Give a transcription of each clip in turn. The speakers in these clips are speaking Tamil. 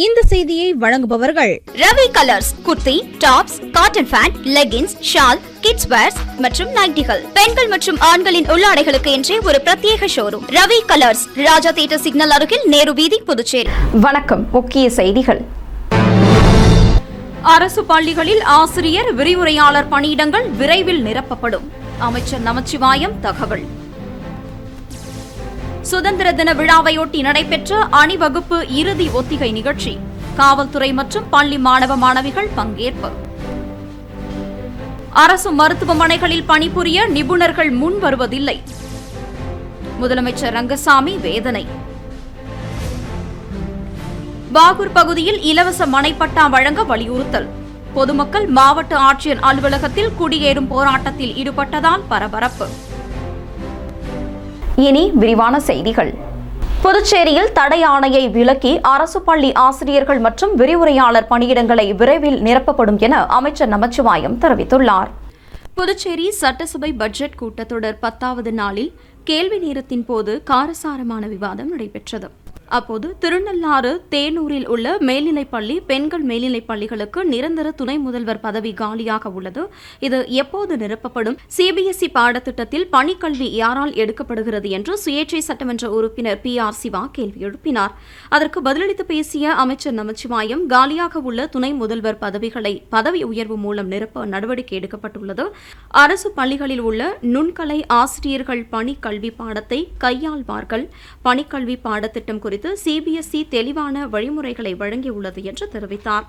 இந்த செய்தியை வழங்குபவர்கள் Ravi colours. Kurti, tops, cotton pant, leggings, shawl, kids wears மற்றும் நைட்டிகள், பெண்கள் மற்றும் ஆண்களின் உள்ளாடைகளுக்கு என்றே ஒரு பிரத்யேக showroom. Ravi colours, Raja theatre signal அருகில், நேரு வீதி, புதுச்சேரி. வணக்கம். முக்கிய செய்திகள். அரசு பள்ளிகளில் ஆசிரியர், விரிவுரையாளர் பணியிடங்கள் விரைவில் நிரப்பப்படும். அமைச்சர் நமச்சிவாயம் தகவல். சுதந்திர தின விழாவையொட்டி நடைபெற்ற அணிவகுப்பு இறுதி ஒத்திகை நிகழ்ச்சி. காவல்துறை மற்றும் பள்ளி மாணவ மாணவிகள் பங்கேற்பு. அரசு மருத்துவமனைகளில் பணிபுரிய நிபுணர்கள் முன் வருவதில்லை. முதலமைச்சர் ரங்கசாமி வேதனை. பாகூர் பகுதியில் இலவச மனைப்பட்டா வழங்க வலியுறுத்தல். பொதுமக்கள் மாவட்ட ஆட்சியர் அலுவலகத்தில் குடியேறும் போராட்டத்தில் ஈடுபட்டதால் பரபரப்பு. இனி விரிவான செய்திகள். புதுச்சேரியில் தடை ஆணையை விலக்கி அரசு பள்ளி ஆசிரியர்கள் மற்றும் விரிவுரையாளர் பணியிடங்களை விரைவில் நிரப்பப்படும் என அமைச்சர் நமச்சிவாயம் தெரிவித்துள்ளார். புதுச்சேரி சட்டசபை பட்ஜெட் கூட்டத்தொடர் 10வது நாளில் கேள்வி நேரத்தின் போது காரசாரமான விவாதம் நடைபெற்றது. அப்போது திருநள்ளாறு, தேனூரில் உள்ள மேல்நிலைப்பள்ளி, பெண்கள் மேல்நிலைப் பள்ளிகளுக்கு நிரந்தர துணை முதல்வர் பதவி காலியாக உள்ளது. இது எப்போது நிரப்பப்படும்? சிபிஎஸ்இ பாடத்திட்டத்தில் பணிக்கல்வி யாரால் எடுக்கப்படுகிறது என்று சுயேட்சை சட்டமன்ற உறுப்பினர் PR சிவா கேள்வி எழுப்பினார். அதற்கு பதிலளித்து பேசிய அமைச்சர் நமச்சிவாயம், காலியாக உள்ள துணை முதல்வர் பதவிகளை பதவி உயர்வு மூலம் நிரப்ப நடவடிக்கை எடுக்கப்பட்டுள்ளது. அரசு பள்ளிகளில் உள்ள நுண்கலை ஆசிரியர்கள் பணிக்கல்வி பாடத்தை கையாள்வார்கள். பணிக்கல்வி பாடத்திட்டம் குறித்து சிபிஎஸ்இ தெளிவான வழிமுறைகளை வழங்கியுள்ளது என்று தெரிவித்தார்.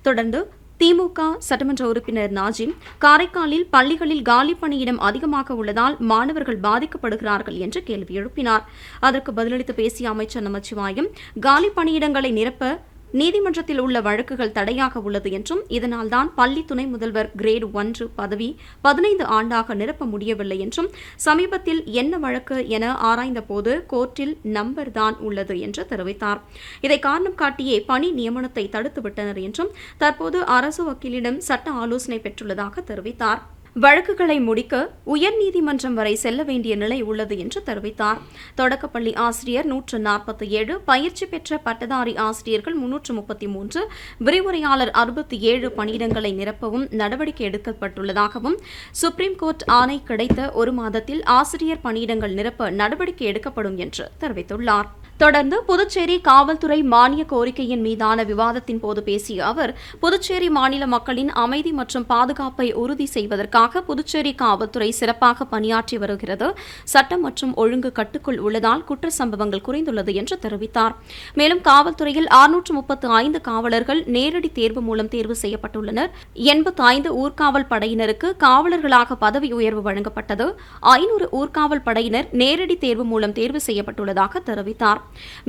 தொடர்ந்து திமுக சட்டமன்ற உறுப்பினர் நாஜிம், காரைக்காலில் பள்ளிகளில் காலி பணியிடம் அதிகமாக உள்ளதால் மாணவர்கள் பாதிக்கப்படுகிறார்கள் என்று கேள்வி எழுப்பினார். அதற்கு பதிலளித்து பேசிய அமைச்சர் நமச்சிவாயம், காலி பணியிடங்களை நிரப்ப நீதிமன்றத்தில் உள்ள வழக்குகள் தடையாக உள்ளது என்றும், இதனால்தான் பள்ளி துணை முதல்வர் கிரேட் 1 பதவி 15 ஆண்டாக நிரப்ப முடியவில்லை என்றும், சமீபத்தில் என்ன வழக்கு என ஆராய்ந்த போது கோர்ட்டில் நம்பர் தான் உள்ளது என்று தெரிவித்தார். இதை காரணம் காட்டியே பணி நியமனத்தை தடுத்துவிட்டனர் என்றும், தற்போது அரசு வக்கீலிடம் சட்ட ஆலோசனை பெற்றுள்ளதாக தெரிவித்தார். வழக்குகளை முடிக்க உயர்நீதிமன்றம் வரை செல்ல வேண்டிய நிலை உள்ளது என்று தெரிவித்தார். தொடக்கப்பள்ளி ஆசிரியர் 147, பயிற்சி பெற்ற பட்டதாரி ஆசிரியர்கள் 333, விரிவுரையாளர் 67 பணியிடங்களை நிரப்பவும் நடவடிக்கை எடுக்கப்பட்டுள்ளதாகவும், சுப்ரீம் கோர்ட் ஆணை கிடைத்த ஒரு மாதத்தில் ஆசிரியர் பணியிடங்கள் நிரப்ப நடவடிக்கை எடுக்கப்படும் என்று தெரிவித்துள்ளார். தொடர்ந்து புதுச்சேரி காவல்துறை மானிய கோரிக்கையின் மீதான விவாதத்தின் போது பேசிய அவர், புதுச்சேரி மாநில மக்களின் அமைதி மற்றும் பாதுகாப்பை உறுதி செய்வதற்காக புதுச்சேரி காவல்துறை சிறப்பாக பணியாற்றி வருகிறது. சட்டம் மற்றும் ஒழுங்கு கட்டுக்குள் உள்ளதால் குற்ற சம்பவங்கள் குறைந்துள்ளது என்று தெரிவித்தார். மேலும் காவல்துறையில் 635 காவலர்கள் நேரடி தேர்வு மூலம் தேர்வு செய்யப்பட்டுள்ளனர். 85 ஊர்காவல் படையினருக்கு காவலர்களாக பதவி உயர்வு வழங்கப்பட்டது. 500 ஊர்காவல் படையினர் நேரடி தேர்வு மூலம் தேர்வு செய்யப்பட்டுள்ளதாக தெரிவித்தார்.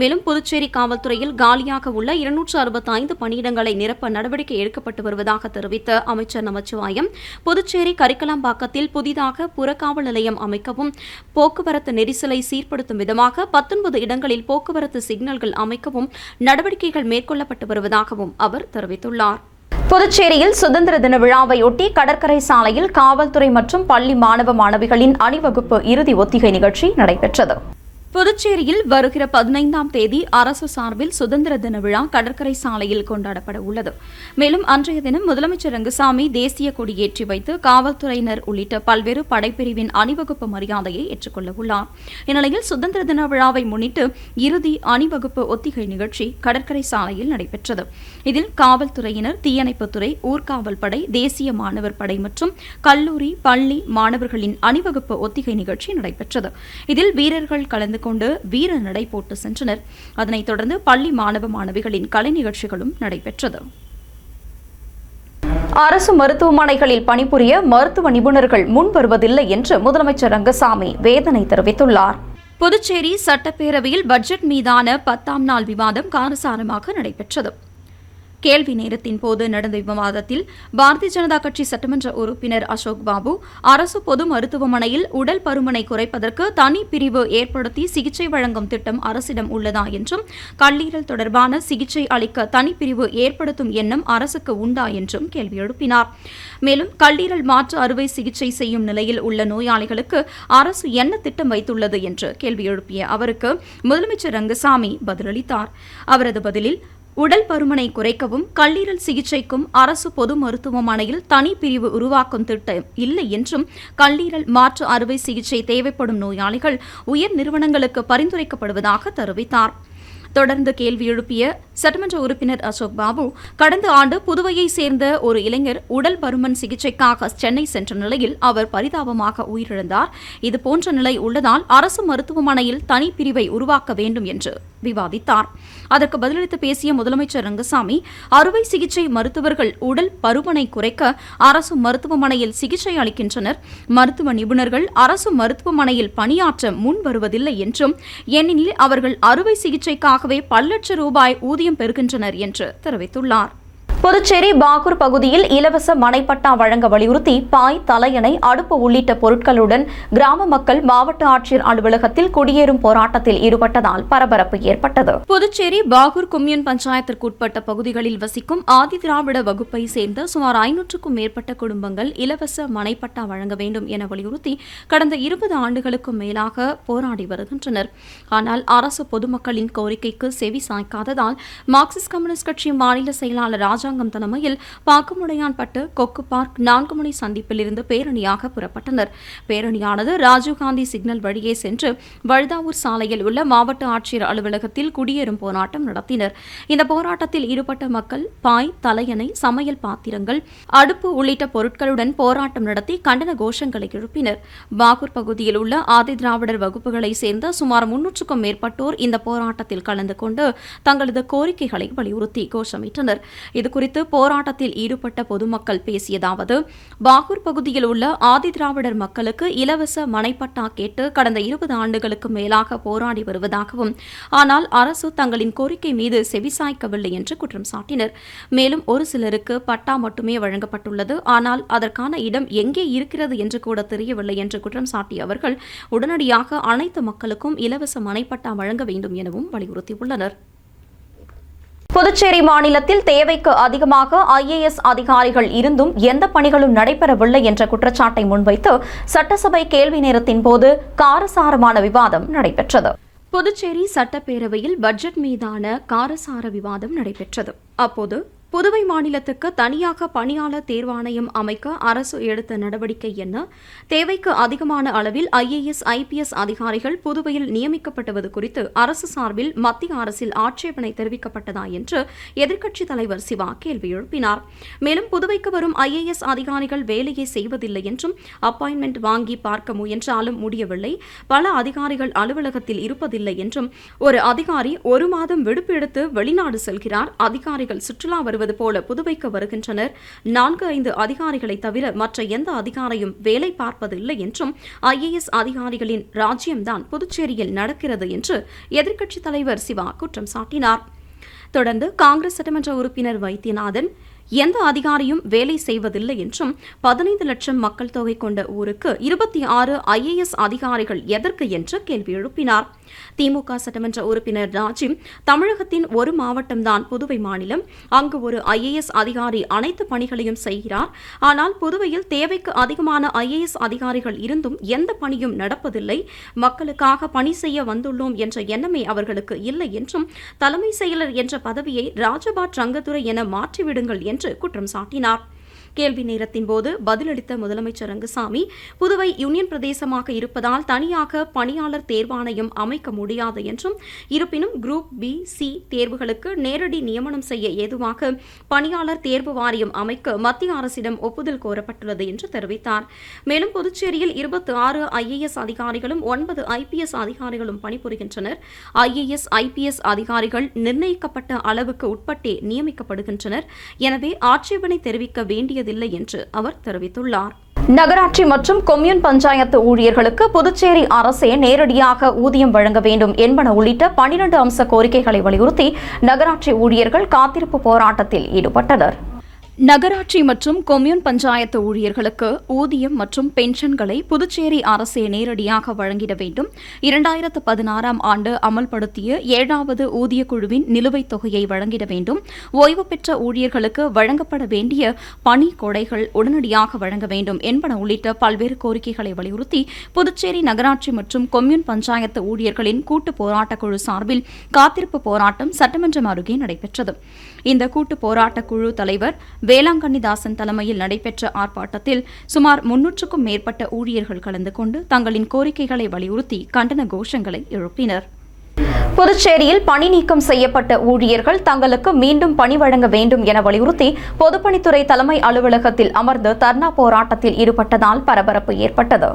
மேலும் புதுச்சேரி காவல்துறையில் காலியாக உள்ள 265 பணியிடங்களை நிரப்ப நடவடிக்கை எடுக்கப்பட்டு வருவதாக தெரிவித்த அமைச்சர் நமச்சிவாயம், புதுச்சேரி கரிக்கலாம்பாக்கத்தில் புதிதாக புறக்காவல் நிலையம் அமைக்கவும், போக்குவரத்து நெரிசலை சீர்படுத்தும் விதமாக 19 இடங்களில் போக்குவரத்து சிக்னல்கள் அமைக்கவும் நடவடிக்கைகள் மேற்கொள்ளப்பட்டு வருவதாகவும் அவர் தெரிவித்துள்ளார். புதுச்சேரியில் சுதந்திர தின விழாவையொட்டி கடற்கரை சாலையில் காவல்துறை மற்றும் பள்ளி மாணவ மாணவிகளின் அணிவகுப்பு இறுதி ஒத்திகை நிகழ்ச்சி நடைபெற்றது. புதுச்சேரியில் வருகிற 15ஆம் தேதி அரசு சார்பில் சுதந்திர தின விழா கடற்கரை சாலையில் கொண்டாடப்பட உள்ளது. மேலும் அன்றைய தினம் முதலமைச்சர் ரங்கசாமி தேசிய கொடி ஏற்றி வைத்து காவல்துறையினர் உள்ளிட்ட பல்வேறு படைப்பிரிவின் அணிவகுப்பு மரியாதையை ஏற்றுக்கொள்ள உள்ளார். இந்நிலையில் சுதந்திர தின விழாவை முன்னிட்டு இறுதி அணிவகுப்பு ஒத்திகை நிகழ்ச்சி கடற்கரை சாலையில் நடைபெற்றது. இதில் காவல்துறையினர், தீயணைப்புத்துறை, ஊர்காவல் படை, தேசிய மாணவர் படை மற்றும் கல்லூரி, பள்ளி மாணவர்களின் அணிவகுப்பு ஒத்திகை நிகழ்ச்சி நடைபெற்றது. இதில் வீரர்கள் கலந்து கொண்டு வீர நடை போட்டு சென்றனர். அதனைத் தொடர்ந்து பள்ளி மாணவ மாணவிகளின் கலை நிகழ்ச்சிகளும் நடைபெற்றது. அரசு மருத்துவமனைகளில் பணிபுரிய மருத்துவ நிபுணர்கள் முன் வருவதில்லை என்று முதலமைச்சர் ரங்கசாமி வேதனை தெரிவித்துள்ளார். புதுச்சேரி சட்டப்பேரவையில் பட்ஜெட் மீதான 10ஆம் நாள் விவாதம் காரசாரமாக நடைபெற்றது. கேள்வி நேரத்தின் போது நடந்த விவாதத்தில் பாரதிய ஜனதா கட்சி சட்டமன்ற உறுப்பினர் அசோக் பாபு, அரசு பொது மருத்துவமனையில் உடல் பருமனை குறைப்பதற்கு தனி பிரிவு ஏற்படுத்தி சிகிச்சை வழங்கும் திட்டம் அரசிடம் உள்ளதா என்றும், கல்லீரல் தொடர்பான சிகிச்சை அளிக்க தனிப்பிரிவு ஏற்படுத்தும் எண்ணம் அரசுக்கு உண்டா என்றும் கேள்வி எழுப்பினார். மேலும் கல்லீரல் மாற்று அறுவை சிகிச்சை செய்யும் நிலையில் உள்ள நோயாளிகளுக்கு அரசு என்ன திட்டம் வைத்துள்ளது என்று கேள்வி எழுப்பிய அவருக்கு முதலமைச்சர் ரங்கசாமி பதிலளித்தார். அவரது பதிலில், உடல் பருமனை குறைக்கவும் கல்லீரல் சிகிச்சைக்கும் அரசு பொது மருத்துவமனையில் தனி பிரிவு உருவாக்கும் திட்டம் இல்லை என்றும் கல்லீரல் மாற்று அறுவை சிகிச்சை தேவைப்படும் நோயாளிகள் உயர் நிறுவனங்களுக்கு பரிந்துரைக்கப்படுவதாக தெரிவித்தார். தொடர்ந்து கேள்வி எழுப்பிய சட்டமன்ற உறுப்பினர் அசோக் பாபு, கடந்த ஆண்டு புதுவையை சேர்ந்த ஒரு இளைஞர் உடல் பருமன் சிகிச்சைக்காக சென்னை சென்ற நிலையில் அவர் பரிதாபமாக உயிரிழந்தார். இதுபோன்ற நிலை உள்ளதால் அரசு மருத்துவமனையில் தனிப்பிரிவை உருவாக்க வேண்டும் என்று விவாதித்தார். அதற்கு பதிலளித்து பேசிய முதலமைச்சர் ரங்கசாமி, அறுவை சிகிச்சை மருத்துவர்கள் உடல் பருமனை குறைக்க அரசு மருத்துவமனையில் சிகிச்சை அளிக்கின்றனர். மருத்துவ நிபுணர்கள் அரசு மருத்துவமனையில் பணியாற்ற முன் வருவதில்லை என்றும், ஏனெனில் அவர்கள் அறுவை சிகிச்சைக்காகவே பல லட்சம் ரூபாய் ஊதியம் பெறுகின்றனர் என்று தெரிவித்துள்ளார். புதுச்சேரி பாகூர் பகுதியில் இலவச மனைப்பட்டா வழங்க வலியுறுத்தி பாய், தலையணை, அடுப்பு உள்ளிட்ட பொருட்களுடன் கிராம மக்கள் மாவட்ட ஆட்சியர் அலுவலகத்தில் குடியேறும் போராட்டத்தில் ஈடுபட்டதால் பரபரப்பு ஏற்பட்டது. புதுச்சேரி பாகூர் கொம்யூன் பஞ்சாயத்திற்குட்பட்ட பகுதிகளில் வசிக்கும் ஆதி திராவிட வகுப்பை சேர்ந்த சுமார் 500க்கும் மேற்பட்ட குடும்பங்கள் இலவச மனைப்பட்டா வழங்க வேண்டும் என வலியுறுத்தி கடந்த 20 ஆண்டுகளுக்கும் மேலாக போராடி வருகின்றனர். ஆனால் அரசு பொதுமக்களின் கோரிக்கைக்கு செவி சாய்க்காததால் மார்க்சிஸ்ட் கம்யூனிஸ்ட் கட்சி மாநில செயலாளர் ராஜாங்கம் தலைமையில் பாக்குமுடையான்பட்டு கொக்கு பார்க் 4 மணி சந்திப்பில் இருந்து பேரணியாக புறப்பட்டனர். பேரணியானது ராஜீவ்காந்தி சிக்னல் வழியே சென்று வழுதாவூர் சாலையில் உள்ள மாவட்ட ஆட்சியர் அலுவலகத்தில் குடியேறும் போராட்டம் நடத்தினர். இந்த போராட்டத்தில் ஈடுபட்ட மக்கள் பாய், தலையணை, சமையல் பாத்திரங்கள், அடுப்பு உள்ளிட்ட பொருட்களுடன் போராட்டம் நடத்தி கண்டன கோஷங்களை எழுப்பினர். பாகூர் பகுதியில் உள்ள ஆதி திராவிடர் வகுப்புகளை சேர்ந்த சுமார் 300க்கும் மேற்பட்டோர் இந்த போராட்டத்தில் கலந்து கொண்டு தங்களது கோரிக்கைகளை வலியுறுத்தி கோஷமிட்டனர். இதுகுறித்து போராட்டத்தில் ஈடுபட்ட பொதுமக்கள் பேசியதாவது, பாகூர் பகுதியில் உள்ள ஆதி திராவிடர் மக்களுக்கு இலவச மனைப்பட்டா கேட்டு கடந்த 20 ஆண்டுகளுக்கு மேலாக போராடி வருவதாகவும், ஆனால் அரசு தங்களின் கோரிக்கை மீது செவிசாய்க்கவில்லை என்று குற்றம் சாட்டினர். மேலும் ஒரு சிலருக்கு பட்டா மட்டுமே வழங்கப்பட்டுள்ளது, ஆனால் அதற்கான இடம் எங்கே இருக்கிறது என்று கூட தெரியவில்லை என்று குற்றம் சாட்டிய அவர்கள் உடனடியாக அனைத்து மக்களுக்கும் இலவச மனைப்பட்டா வழங்க வேண்டும் எனவும் வலியுறுத்தியுள்ளனர். புதுச்சேரி மாநிலத்தில் தேவைக்கு அதிகமாக IAS அதிகாரிகள் இருந்தும் எந்த பணிகளும் நடைபெறவில்லை என்ற குற்றச்சாட்டை முன்வைத்து சட்டசபை கேள்வி நேரத்தின் போது காரசாரமான விவாதம் நடைபெற்றது. புதுச்சேரி சட்டப்பேரவையில் பட்ஜெட் மீதான காரசார விவாதம் நடைபெற்றது. அப்போது புதுவை மாநிலத்துக்கு தனியாக பணியாளர் தேர்வாணையம் அமைக்க அரசு எடுத்த நடவடிக்கை என்ன, தேவைக்கு அதிகமான அளவில் IAS, IPS அதிகாரிகள் புதுவையில் நியமிக்கப்பட்டது குறித்து அரசு சார்பில் மத்திய அரசில் ஆட்சேபனை தெரிவிக்கப்பட்டதா என்று எதிர்க்கட்சித் தலைவர் சிவா கேள்வி எழுப்பினார். மேலும் புதுவைக்கு வரும் IAS அதிகாரிகள் வேலையை செய்வதில்லை என்றும், அப்பாயின்மெண்ட் வாங்கி பார்க்க முயன்றாலும் முடியவில்லை, பல அதிகாரிகள் அலுவலகத்தில் இருப்பதில்லை என்றும், ஒரு அதிகாரி 1 மாதம் விடுப்பு எடுத்து வெளிநாடு செல்கிறார், அதிகாரிகள் சுற்றுலா வருவது போல புதுவைக்கு வருகின்றனர், 4-5 அதிகாரிகளை தவிர மற்ற எந்த அதிகாரியும் வேலை பார்ப்பதில்லை என்றும், IAS அதிகாரிகளின் ராஜ்யம்தான் புதுச்சேரியில் நடக்கிறது என்று எதிர்க்கட்சித் தலைவர் சிவா குற்றம் சாட்டினார். தொடர்ந்து காங்கிரஸ் சட்டமன்ற உறுப்பினர் வைத்தியநாதன், எந்த அதிகாரியும் வேலை செய்வதில்லை என்றும், 15 லட்சம் மக்கள் தொகை கொண்ட ஊருக்கு 26 IAS அதிகாரிகள் எதற்கு என்று கேள்வி எழுப்பினார். திமுக சட்டமன்ற உறுப்பினர் ராஜிம், தமிழகத்தின் ஒரு மாவட்டம்தான் புதுவை மாநிலம், அங்கு ஒரு IAS அதிகாரி அனைத்து பணிகளையும் செய்கிறார், ஆனால் புதுவையில் தேவைக்கு அதிகமான IAS அதிகாரிகள் இருந்தும் எந்த பணியும் நடப்பதில்லை, மக்களுக்காக பணி செய்ய வந்துள்ளோம் என்ற எண்ணமே அவர்களுக்கு இல்லை என்றும், தலைமை செயலர் என்ற பதவியை ராஜபாட் ரங்கத்துறை என மாற்றிவிடுங்கள் என்று குற்றம் சாட்டினார். கேள்வி நேரத்தின் போது பதிலளித்த முதலமைச்சர் ரங்கசாமி, புதுவை யூனியன் பிரதேசமாக இருப்பதால் தனியாக பணியாளர் தேர்வாணையம் அமைக்க முடியாது என்றும், இருப்பினும் குரூப் B, C தேர்வுகளுக்கு நேரடி நியமனம் செய்ய ஏதுவாக பணியாளர் தேர்வு வாரியம் அமைக்க மத்திய அரசிடம் ஒப்புதல் கோரப்பட்டுள்ளது என்று தெரிவித்தார். மேலும் புதுச்சேரியில் 26 IAS அதிகாரிகளும் 9 IPS அதிகாரிகளும் பணிபுரிகின்றனர். IAS, IPS அதிகாரிகள் நிர்ணயிக்கப்பட்ட அளவுக்கு உட்பட்டே நியமிக்கப்படுகின்றனர். எனவே ஆட்சேபனை தெரிவிக்க வேண்டிய இல்லை என்று அவர் தெரிவித்துள்ளார். நகராட்சி மற்றும் கொம்யூன் பஞ்சாயத்து ஊழியர்களுக்கு புதுச்சேரி அரசே நேரடியாக ஊதியம் வழங்க வேண்டும் என்பன உள்ளிட்ட 12 அம்ச கோரிக்கைகளை வலியுறுத்தி நகராட்சி ஊழியர்கள் காத்திருப்பு போராட்டத்தில் ஈடுபட்டனர். நகராட்சி மற்றும் கொம்யூன் பஞ்சாயத்து ஊழியர்களுக்கு ஊதியம் மற்றும் பென்ஷன்களை புதுச்சேரி அரசே நேரடியாக வழங்கிட வேண்டும். 2016 ஆண்டு அமல்படுத்திய 7வது ஊதிய குழுவின் நிலுவைத் தொகையை வழங்கிட வேண்டும். ஓய்வு பெற்ற ஊழியர்களுக்கு வழங்கப்பட வேண்டிய பணி கொடைகள் உடனடியாக வழங்க வேண்டும் என்பன உள்ளிட்ட பல்வேறு கோரிக்கைகளை வலியுறுத்தி புதுச்சேரி நகராட்சி மற்றும் கொம்யூன் பஞ்சாயத்து ஊழியர்களின் கூட்டு போராட்டக் குழு சார்பில் காத்திருப்பு போராட்டம் சட்டமன்றம் அருகே நடைபெற்றது. இந்த கூட்டு போராட்டக் குழு தலைவர் வேளாங்கண்ணிதாசன் தலைமையில் நடைபெற்ற ஆர்ப்பாட்டத்தில் சுமார் 300க்கும் மேற்பட்ட ஊழியர்கள் கலந்து கொண்டு தங்களின் கோரிக்கைகளை வலியுறுத்தி கண்டன கோஷங்களை எழுப்பினர். புதுச்சேரியில் பணி நீக்கம் செய்யப்பட்ட ஊழியர்கள் தங்களுக்கு மீண்டும் பணி வழங்க வேண்டும் என வலியுறுத்தி பொதுப்பணித்துறை தலைமை அலுவலகத்தில் அமர்ந்து தர்ணா போராட்டத்தில் ஈடுபட்டதால் பரபரப்பு ஏற்பட்டது.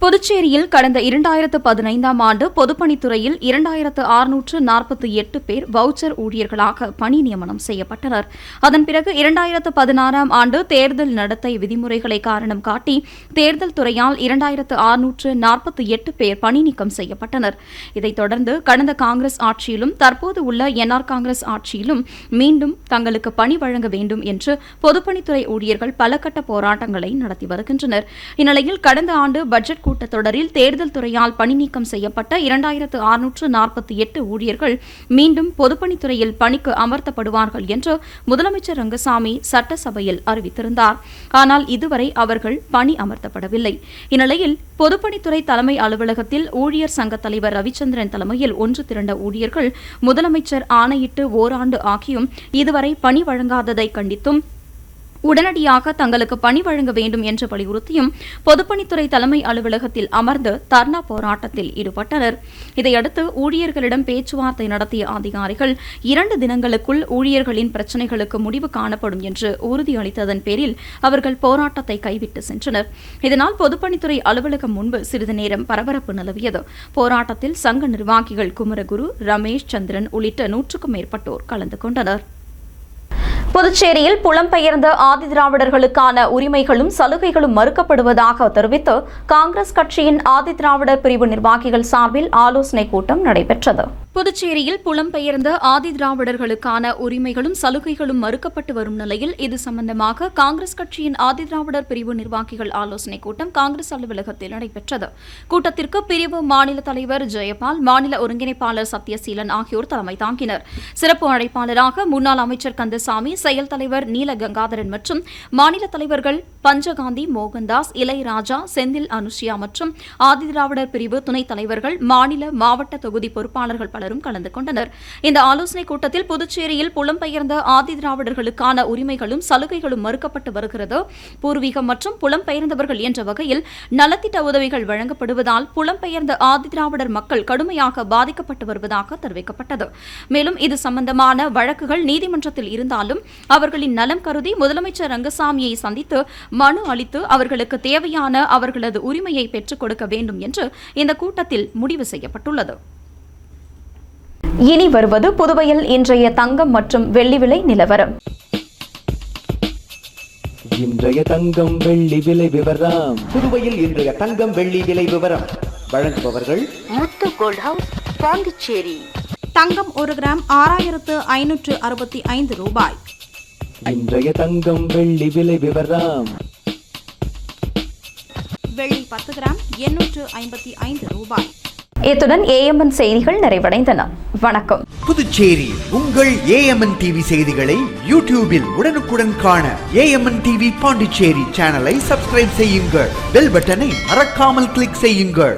புதுச்சேரியில் கடந்த 2015 ஆண்டு பொதுப்பணித்துறையில் 2648 பேர் வவுச்சர் ஊழியர்களாக பணி நியமனம் செய்யப்பட்டனர். அதன் பிறகு 2016 ஆண்டு தேர்தல் நடத்தை விதிமுறைகளை காரணம் காட்டி தேர்தல் துறையால் 2648 பேர் பணி நீக்கம் செய்யப்பட்டனர். இதைத் தொடர்ந்து கடந்த காங்கிரஸ் ஆட்சியிலும் தற்போது உள்ள என்ஆர் காங்கிரஸ் ஆட்சியிலும் மீண்டும் தங்களுக்கு பணி வழங்க வேண்டும் என்று பொதுப்பணித்துறை ஊழியர்கள் பல கட்ட போராட்டங்களை நடத்தி வருகின்றனர். இந்நிலையில் கடந்த ஆண்டு பட்ஜெட் கூட்டத்தொடரில் தேர்தல் துறையால் பணி நீக்கம் செய்யப்பட்ட 2648 ஊழியர்கள் மீண்டும் பொதுப்பணித்துறையில் பணிக்கு அமர்த்தப்படுவார்கள் என்று முதலமைச்சர் ரங்கசாமி சட்டசபையில் அறிவித்திருந்தார். ஆனால் இதுவரை அவர்கள் பணி அமர்த்தப்படவில்லை. இந்நிலையில் பொதுப்பணித்துறை தலைமை அலுவலகத்தில் ஊழியர் சங்க தலைவர் ரவிச்சந்திரன் தலைமையில் ஒன்று திரண்ட ஊழியர்கள் முதலமைச்சர் ஆணையிட்டு ஓராண்டு ஆகியும் இதுவரை பணி வழங்காததை கண்டித்தும் உடனடியாக தங்களுக்கு பணி வழங்க வேண்டும் என்று வலியுறுத்தியும் பொதுப்பணித்துறை தலைமை அலுவலகத்தில் அமர்ந்து தர்ணா போராட்டத்தில் ஈடுபட்டனர். இதையடுத்து ஊழியர்களிடம் பேச்சுவார்த்தை நடத்திய அதிகாரிகள் 2 தினங்களுக்குள் ஊழியர்களின் பிரச்சினைகளுக்கு முடிவு காணப்படும் என்று உறுதியளித்ததன் பேரில் அவர்கள் போராட்டத்தை கைவிட்டு சென்றனர். இதனால் பொதுப்பணித்துறை அலுவலகம் முன்பு சிறிது நேரம் பரபரப்பு நிலவியது. போராட்டத்தில் சங்க நிர்வாகிகள் குமரகுரு, ரமேஷ், சந்திரன் உள்ளிட்ட 100க்கும் மேற்பட்டோர் கலந்து கொண்டனர். புதுச்சேரியில் புலம்பெயர்ந்த ஆதிதிராவிடர்களுக்கான உரிமைகளும் சலுகைகளும் மறுக்கப்படுவதாக தெரிவித்து காங்கிரஸ் கட்சியின் ஆதிதிராவிடர் பிரிவு நிர்வாகிகள் சார்பில் ஆலோசனைக் கூட்டம் நடைபெற்றது. புதுச்சேரியில் புலம்பெயர்ந்த ஆதிதிராவிடர்களுக்கான உரிமைகளும் சலுகைகளும் மறுக்கப்பட்டு வரும் நிலையில் இது சம்பந்தமாக காங்கிரஸ் கட்சியின் ஆதிதிராவிடர் பிரிவு நிர்வாகிகள் ஆலோசனைக் கூட்டம் காங்கிரஸ் அலுவலகத்தில் நடைபெற்றது. கூட்டத்திற்கு பிரிவு மாநில தலைவர் ஜெயபால், மாநில ஒருங்கிணைப்பாளர் சத்யசீலன் ஆகியோர் தலைமை தாங்கினர். சிறப்பு அழைப்பாளராக முன்னாள் அமைச்சர் கந்தசாமி, செயல் தலைவர் நீல கங்காதரன் மற்றும் மாநில தலைவர்கள் பஞ்சகாந்தி, மோகன்தாஸ், இளையராஜா, செந்தில் அனுஷியா மற்றும் ஆதிதிராவிடர் பிரிவு துணைத் தலைவர்கள், மாநில மாவட்ட தொகுதி பொறுப்பாளர்கள் பலரும் கலந்து கொண்டனர். இந்த ஆலோசனைக் கூட்டத்தில் புதுச்சேரியில் புலம்பெயர்ந்த ஆதிதிராவிடர்களுக்கான உரிமைகளும் சலுகைகளும் மறுக்கப்பட்டு வருகிறது. பூர்வீகம் மற்றும் புலம்பெயர்ந்தவர்கள் என்ற வகையில் நலத்திட்ட உதவிகள் வழங்கப்படுவதால் புலம்பெயர்ந்த ஆதிதிராவிடர் மக்கள் கடுமையாக பாதிக்கப்பட்டு வருவதாக தெரிவிக்கப்பட்டது. மேலும் இது சம்பந்தமான வழக்குகள் நீதிமன்றத்தில் இருந்தாலும் அவர்களின் நலம் கருதி முதலமைச்சர் ரங்கசாமியை சந்தித்து மனு அளித்து அவர்களுக்கு தேவையான அவர்களது உரிமையை பெற்றுக் கொடுக்க வேண்டும் என்று இந்த கூட்டத்தில் முடிவு செய்யப்பட்டுள்ளது. இனி வருவது புதுவையில் இன்றைய தங்கம் மற்றும் வெள்ளி விலை நிலவரம். இன்றைய தங்கம் வெள்ளி விலை விவரம். புதுவையில் இன்றைய தங்கம் வெள்ளி விலை விவரம் வழங்குபவர்கள் முத்து கோல்ட் ஹவுஸ், பாண்டிச்சேரி. தங்கம் 1 கிராம் 6565 ரூபாய். இன்றைய தங்கம் வெள்ளி விலை விவரம். வெள்ளி 10 கிராம் 855 ரூபாய். இத்துடன் ஏஎம்என் செய்திகள் நிறைவடைந்தன. வணக்கம். புதுச்சேரி உங்கள் ஏஎம்என் டிவி செய்திகளை யூடியூபில் உடனுக்குடன் காண ஏஎம்என் டிவி பாண்டிச்சேரி சேனலை சப்ஸ்கிரைப் செய்யுங்கள். பெல் பட்டனை மறக்காமல் கிளிக் செய்யுங்கள்.